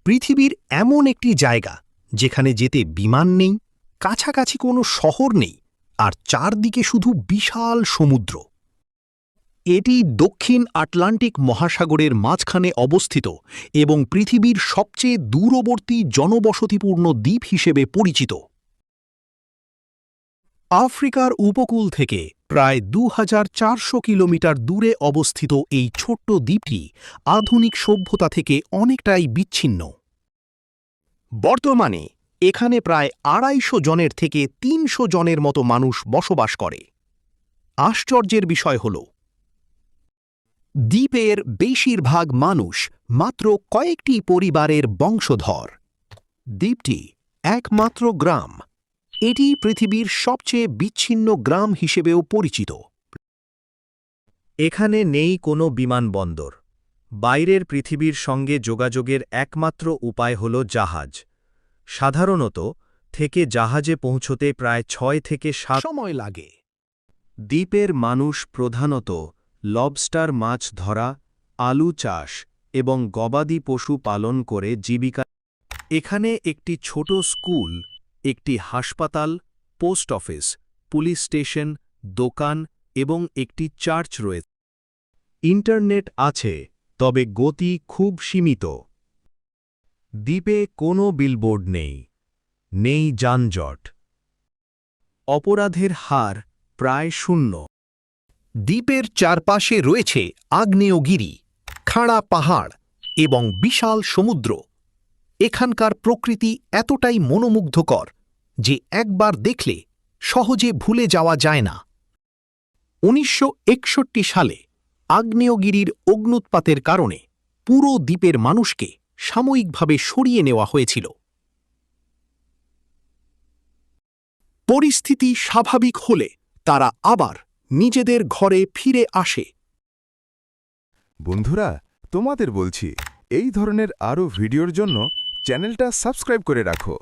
পৃথিবীর এমন একটি জায়গা যেখানে যেতে বিমান নেই, কাছাকাছি কোনো শহর নেই, আর চারদিকে শুধু বিশাল সমুদ্র। এটি দক্ষিণ আটলান্টিক মহাসাগরের মাঝখানে অবস্থিত এবং পৃথিবীর সবচেয়ে দূরবর্তী জনবসতিপূর্ণ দ্বীপ হিসেবে পরিচিত। আফ্রিকার উপকূল থেকে প্রায় ২৪০০ কিলোমিটার দূরে অবস্থিত এই ছোট্ট দ্বীপটি আধুনিক সভ্যতা থেকে অনেকটাই বিচ্ছিন্ন। বর্তমানে এখানে প্রায় ২৫০ জনের থেকে ৩০০ জনের মতো মানুষ বসবাস করে। আশ্চর্যের বিষয় হল, দ্বীপের বেশিরভাগ মানুষ মাত্র কয়েকটি পরিবারের বংশধর। দ্বীপটি একমাত্র গ্রাম। এটি পৃথিবীর সবচেয়ে বিচ্ছিন্ন গ্রাম হিসেবেও পরিচিত। এখানে নেই কোনো বিমানবন্দর। বাইরের পৃথিবীর সঙ্গে যোগাযোগের একমাত্র উপায় হল জাহাজ। সাধারণত থেকে জাহাজে পৌঁছতে প্রায় ৬ থেকে ৭ সময় লাগে। দ্বীপের মানুষ প্রধানত লবস্টার মাছ ধরা, আলু চাষ এবং গবাদি পশু পালন করে জীবিকা। এখানে একটি ছোট স্কুল, একটি হাসপাতাল, পোস্ট অফিস, পুলিশ স্টেশন, দোকান এবং একটি চার্চ রয়েছে। ইন্টারনেট আছে, তবে গতি খুব সীমিত। দ্বীপে কোনো বিলবোর্ড নেই, নেই যানজট। অপরাধের হার প্রায় ০। দ্বীপের চারপাশে রয়েছে আগ্নেয়গিরি, খাড়া পাহাড় এবং বিশাল সমুদ্র। এখানকার প্রকৃতি এতটাই মনোমুগ্ধকর যে একবার দেখলে সহজে ভুলে যাওয়া যায় না। ১৯৬১ সালে আগ্নেয়গিরির অগ্ন্যুৎপাতের কারণে পুরো দ্বীপের মানুষকে সাময়িকভাবে সরিয়ে নেওয়া হয়েছিল। পরিস্থিতি স্বাভাবিক হলে তারা আবার নিজেদের ঘরে ফিরে আসে। বন্ধুরা, তোমাদের বলছি, এই ধরনের আরও ভিডিওর জন্য চ্যানেলটা সাবস্ক্রাইব করে রাখো।